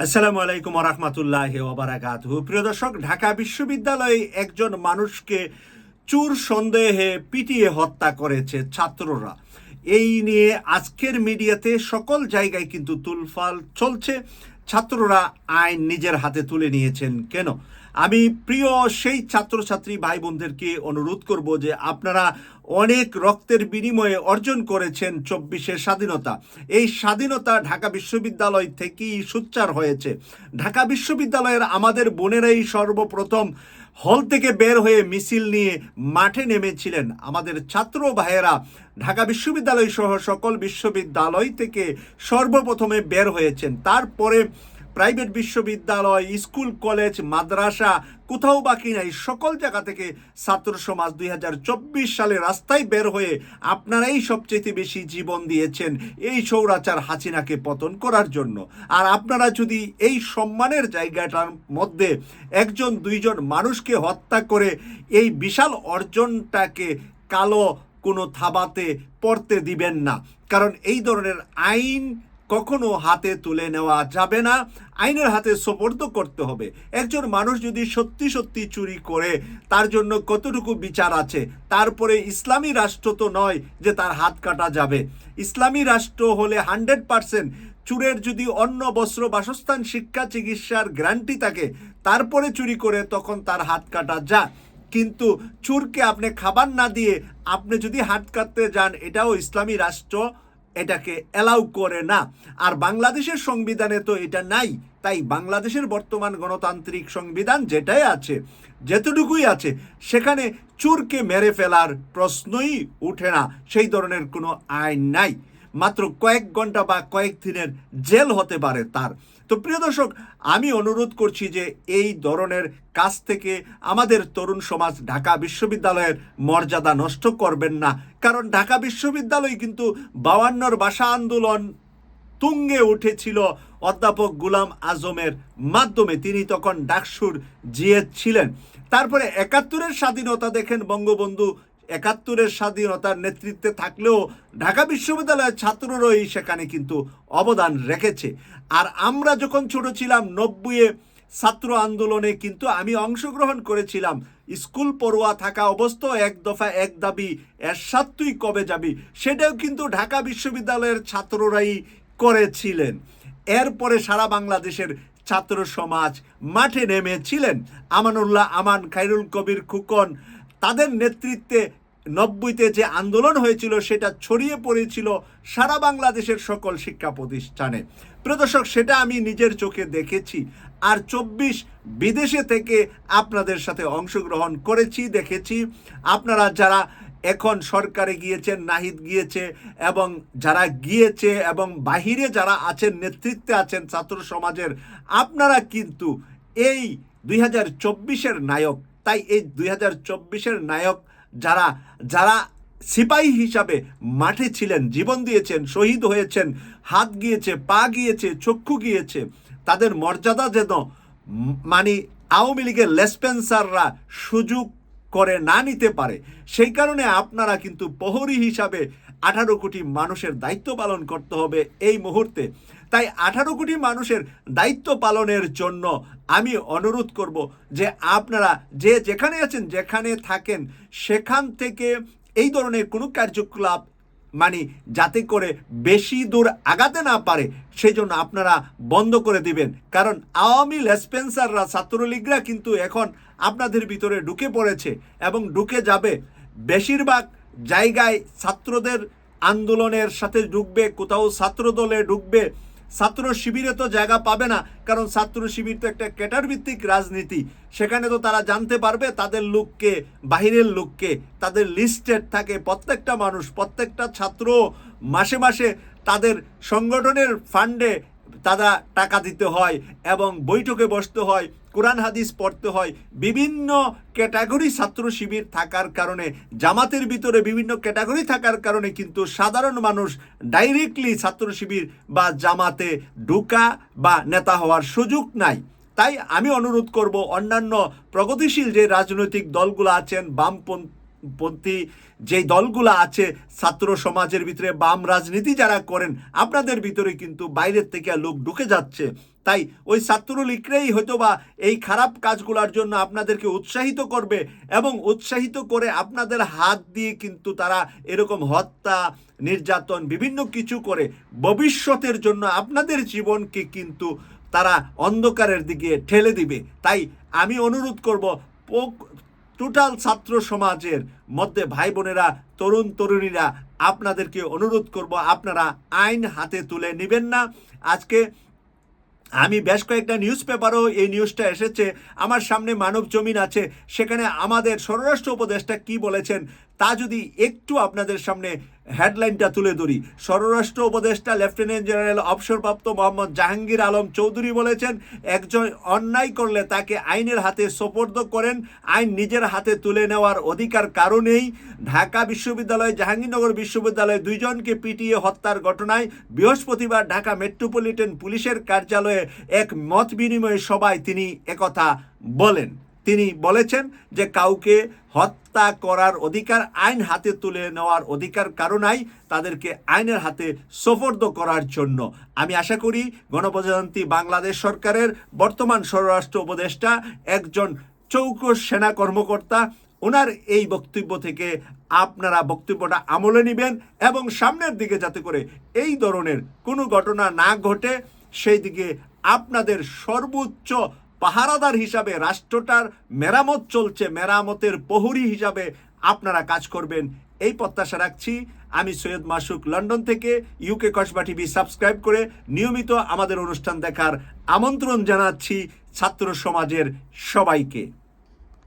আসসালামু আলাইকুম রহমতুল্লাহ ওবারাকাতুহু। প্রিয় দর্শক, ঢাকা বিশ্ববিদ্যালয়ে একজন মানুষকে চোর সন্দেহে পিটিয়ে হত্যা করেছে ছাত্ররা। এই নিয়ে আজকের মিডিয়াতে সকল জায়গায় কিন্তু তুলফাল চলছে। ছাত্ররা আইন নিজের হাতে তুলে নিয়েছেন কেন? আমি প্রিয় সেই ছাত্রছাত্রী ভাই বোনদেরকে অনুরোধ করব যে আপনারা অনেক রক্তের বিনিময়ে অর্জন করেছেন 24-এর স্বাধীনতা। এই স্বাধীনতা ঢাকা বিশ্ববিদ্যালয় থেকেই সোচ্চার হয়েছে। ঢাকা বিশ্ববিদ্যালয়ের আমাদের বোনেরাই সর্বপ্রথম হল থেকে বের হয়ে মিছিল নিয়ে মাঠে নেমেছিলেন। আমাদের ছাত্র ভাইয়েরা ঢাকা বিশ্ববিদ্যালয় সহ সকল বিশ্ববিদ্যালয় থেকে সর্বপ্রথমে বের হয়েছেন। তারপরে প্রাইভেট বিশ্ববিদ্যালয়, স্কুল, কলেজ, মাদ্রাসা কোথাও বাকি নাই, সকল জায়গা থেকে ছাত্র সমাজ 2024 সালে রাস্তায় বের হয়ে আপনারাই সবচেয়ে বেশি জীবন দিয়েছেন এই স্বৈরাচার হাসিনাকে পতন করার জন্য। আর আপনারা যদি এই সম্মানের জায়গাটার মধ্যে একজন দুইজন মানুষকে হত্যা করে এই বিশাল অর্জনটাকে কালো কোনো থাবাতে পড়তে দিবেন না, কারণ এই ধরনের আইন কখনো হাতে তুলে নেওয়া যাবে না। আইনের হাতে সোপর্দ করতে হবে। একজন মানুষ যদি সত্যি সত্যি চুরি করে তার জন্য কতটুকু বিচার আছে। তারপরে ইসলামী রাষ্ট্র তো নয় যে তার হাত কাটা যাবে। ইসলামী রাষ্ট্র হলে 100% চুরের যদি অন্ন, বস্ত্র, বাসস্থান, শিক্ষা, চিকিৎসার গ্যারান্টি থাকে, তারপরে চুরি করে তখন তার হাত কাটা যায়। কিন্তু চুরকে আপনি খাবার না দিয়ে আপনি যদি হাত কাটতে যান, এটাও ইসলামী রাষ্ট্র এটাকে অ্যালাউ করে না। আর বাংলাদেশের সংবিধানে তো এটা নাই। তাই বাংলাদেশের বর্তমান গণতান্ত্রিক সংবিধান যেটাই আছে, যেতটুকুই আছে, সেখানে চোরকে মেরে ফেলার প্রশ্নই উঠে না। সেই ধরনের কোনো আইন নাই। মাত্র কয়েক ঘন্টা বা কয়েক দিনের জেল হতে পারে তার। তো প্রিয় দর্শক, আমি অনুরোধ করছি যে এই ধরনের কাজ থেকে আমাদের তরুণ সমাজ ঢাকা বিশ্ববিদ্যালয়ের মর্যাদা নষ্ট করবেন না। কারণ ঢাকা বিশ্ববিদ্যালয় কিন্তু 52-র ভাষা আন্দোলন তুঙ্গে উঠেছিল অধ্যাপক গোলাম আজমের মাধ্যমে। তিনি তখন ডাকসুর জিএস ছিলেন। তারপরে 71-এর স্বাধীনতা দেখেন, বঙ্গবন্ধু 71-এর স্বাধীনতার নেতৃত্বে থাকলেও ঢাকা বিশ্ববিদ্যালয়ের ছাত্ররাই সেখানে কিন্তু অবদান রেখেছে। আর আমরা যখন ছোট ছিলাম 90-এ ছাত্র আন্দোলনে কিন্তু আমি অংশগ্রহণ করেছিলাম। স্কুল পড়ুয়া থাকা অবস্থায় এক দফা এক দাবি, এরশাদ তুই কবে যাবি, সেটাও কিন্তু ঢাকা বিশ্ববিদ্যালয়ের ছাত্ররাই করেছিলেন। এরপরে সারা বাংলাদেশের ছাত্র সমাজ মাঠে নেমেছিলেন। আমানুল্লাহ আমান, খায়রুল কবির খোকন, তাদের নেতৃত্বে 90-তে যে আন্দোলন হয়েছিল সেটা ছড়িয়ে পড়েছিল সারা বাংলাদেশের সকল শিক্ষা প্রতিষ্ঠানে। প্রদর্শক, সেটা আমি নিজের চোখে দেখেছি। আর 24 বিদেশে থেকে আপনাদের সাথে অংশগ্রহণ করেছি, দেখেছি। আপনারা যারা এখন সরকারে গিয়েছেন, নাহিদ গিয়েছে, এবং যারা গিয়েছে এবং বাহিরে যারা আছেন, নেতৃত্বে আছেন ছাত্র সমাজের, আপনারা কিন্তু এই 2024-এর নায়ক। তাই এই 2024-এর নায়ক যারা যারা সিপাহী হিসাবে মাঠে ছিলেন, জীবন দিয়েছেন, শহীদ হয়েছেন, হাত গিয়েছে, পা গিয়েছে, চক্ষু গিয়েছে, তাদের মর্যাদা যেন মানে আওয়ামী লীগের লেসপেন্সাররা সুযোগ করে না নিতে পারে, সেই কারণে আপনারা কিন্তু প্রহরী হিসাবে 18 কোটি মানুষের দায়িত্ব পালন করতে হবে এই মুহূর্তে। তাই 18 কোটি মানুষের দায়িত্ব পালনের জন্য আমি অনুরোধ করব যে আপনারা যে যেখানে আছেন, যেখানে থাকেন, সেখান থেকে এই ধরনের কোনো কার্যকলাপ যাতে করে বেশি দূর আগাতে না পারে, সেই জন্য আপনারা বন্ধ করে দিবেন। কারণ আওয়ামী লেসপেন্সাররা, ছাত্রলীগরা কিন্তু এখন আপনাদের ভিতরে ঢুকে পড়েছে এবং ঢুকে যাবে। বেশিরভাগ জায়গায় ছাত্রদের আন্দোলনের সাথে ঢুকবে, কোথাও ছাত্র দলে ঢুকবে। ছাত্র শিবিরে তো জায়গা পাবে না, কারণ ছাত্র শিবির তো একটা ক্যাডার ভিত্তিক রাজনীতি। সেখানে তো তারা জানতে পারবে তাদের লোককে, বাহিরের লোককে, তাদের লিস্টেড থাকে প্রত্যেকটা মানুষ, প্রত্যেকটা ছাত্র মাসে মাসে তাদের সংগঠনের ফান্ডে তারা টাকা দিতে হয় এবং বৈঠকে বসতে হয়, কোরআন হাদিস পড়তে হয়। বিভিন্ন ক্যাটাগরি ছাত্র শিবির থাকার কারণে, জামাতের ভিতরে বিভিন্ন ক্যাটাগরি থাকার কারণে কিন্তু সাধারণ মানুষ ডাইরেক্টলি ছাত্র শিবির বা জামাতে ঢোকা বা নেতা হওয়ার সুযোগ নাই। তাই আমি অনুরোধ করব, অন্যান্য প্রগতিশীল যে রাজনৈতিক দলগুলো আছেন, বামপন্থী যেই দলগুলো আছে, ছাত্র সমাজের ভিতরে বাম রাজনীতি যারা করেন, আপনাদের ভিতরে কিন্তু বাইরের থেকে লোক ঢুকে যাচ্ছে। তাই ওই ছাত্রলীগরাই হয়তোবা এই খারাপ কাজগুলোর জন্য আপনাদেরকে উৎসাহিত করবে এবং উৎসাহিত করে আপনাদের হাত দিয়ে কিন্তু তারা এরকম হত্যা নির্যাতন বিভিন্ন কিছু করে ভবিষ্যতের জন্য আপনাদের জীবনকে কিন্তু তারা অন্ধকারের দিকে ঠেলে দিবে। তাই আমি অনুরোধ করব টোটাল ছাত্র সমাজের মধ্যে ভাই বোনেরা, তরুণ তরুণীরা, আপনাদেরকে অনুরোধ করব আপনারা আইন হাতে তুলে নেবেন না। আজকে আমি বেশ কয়েকটা নিউজ পেপারও এই নিউজটা এসেছে আমার সামনে, মানব জমিন আছে, সেখানে আমাদের স্বরাষ্ট্র উপদেষ্টা কি বলেছেন তা যদি একটু আপনাদের সামনে হেডলাইনটা তুলে ধরি। স্বরাষ্ট্র উপদেষ্টা লেফটেন্যান্ট জেনারেল অবসরপ্রাপ্ত মোহাম্মদ জাহাঙ্গীর আলম চৌধুরী বলেছেন, একজন অন্যায় করলে তাকে আইনের হাতে সোপর্দ করেন, আইন নিজের হাতে তুলে নেওয়ার অধিকার কারণেই ঢাকা বিশ্ববিদ্যালয় জাহাঙ্গীরনগর বিশ্ববিদ্যালয়ে 2 জনকে পিটিয়ে হত্যার ঘটনায় বৃহস্পতিবার ঢাকা মেট্রোপলিটন পুলিশের কার্যালয়ে এক মত বিনিময় সভায় তিনি একথা বলেন। তিনি বলেছেন যে কাউকে হত্যা করার অধিকার, আইন হাতে তুলে নেওয়ার অধিকার কারণেই তাদেরকে আইনের হাতে সোপর্দ করার জন্য। আমি আশা করি গণপ্রজাতন্ত্রী বাংলাদেশ সরকারের বর্তমান স্বরাষ্ট্র উপদেষ্টা একজন চৌকস সেনা কর্মকর্তা, ওনার এই বক্তব্য থেকে আপনারা বক্তব্যটা আমলে নেবেন এবং সামনের দিকে যাতে করে এই ধরনের কোনো ঘটনা না ঘটে সেই দিকে আপনাদের সর্বোচ্চ পাহারাদার হিসাবে, রাষ্ট্রটার মেরামত চলছে, মেরামতের প্রহরী হিসাবে আপনারা কাজ করবেন এই প্রত্যাশা রাখছি। আমি সৈয়দ মাসুক, লন্ডন থেকে। ইউকে কসবা টিভি সাবস্ক্রাইব করে নিয়মিত আমাদের অনুষ্ঠান দেখার আমন্ত্রণ জানাচ্ছি ছাত্র সমাজের সবাইকে।